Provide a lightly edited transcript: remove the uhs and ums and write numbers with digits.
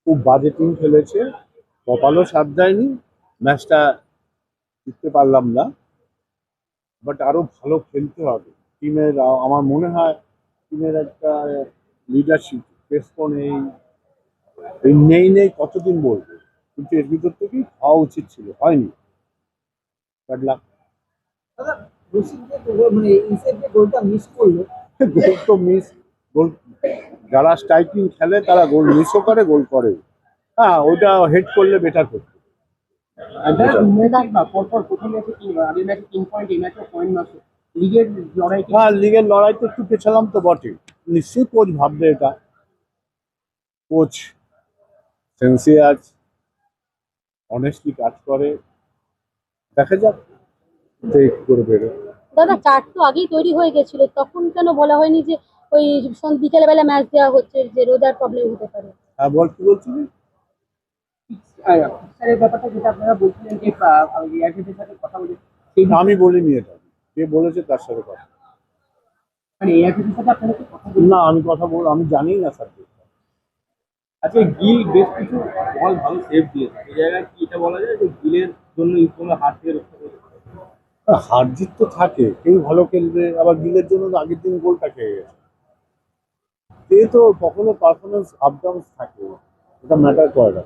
খুব বাজে টিম খেলেছে, কপালও সাথ দেয়নি, ম্যাচটা জিততে পারলাম না। বাট আরো ভালো খেলতে হবে টিমের। আমার মনে হয় টিমের একটা লিডারশিপ পেসকো নেই, এই নেই নেই কতদিন বলবো, কিন্তু এর ভিতর থেকেই হওয়া উচিত ছিল, হয়নি। বাট লাক। দাদা, রশিদ যে মানে ইসের যে গোলটা মিস করলো, গোল তো মিস, গোল যারা স্ট্রাইকিং খেলে তারা গোল মিসও করে, গোল করে। হ্যাঁ, ওইটা হেড করলে বেটার করতো। পরপর প্রথম ম্যাচে আগের ম্যাচে 3 পয়েন্ট, এই ম্যাচে পয়েন্ট নষ্ট, লিগের লড়াই হ্যাঁ, লিগের লড়াইতে একটু পেছালাম তো বটে। নিশ্চয়ই কোচ ভাববে এটা, কোচ সেন্সিয়াস, অনেস্টলি কাজ করে। দেখা যাক ঠিক করে বেরোয়। দাদা, চার্ট তো আগেই তৈরি হয়ে গেছিল, তখন কেন বলা হয়নি যে ওই বিকেল বেলা ম্যাচ দেওয়া হচ্ছে, যে রোজার প্রবলেম হতে পারে? হ্যাঁ, বল, কি বলছিলি? ফিক্সারের ব্যাপারটা যেটা আপনারা বলছিলেন যে এয়ারটেলের সাথে কথা বলে, আমি বলিনি এটা, কে বলেছে তার সাথে কথা। মানে এয়ারটেলের সাথে আপনারা কি কথা বলছেন? না, আমি জানি না স্যার। আচ্ছা, গিল বেশ কিছু বল ভালো সেভ দিয়েছে, এই জায়গায় কি এটা বলা যায় যে গিলের জন্য কোনো হার থেকে রক্ষা করেছে? হার জিত তো থাকে, কেউ ভালো খেলবে, আবার গিলের জন্য তো আগের দিন গোলটা খেয়ে গেছে। এ তো কখনো পারফরমেন্স আপ ডাউন থাকে, এটা ম্যাটার করে না।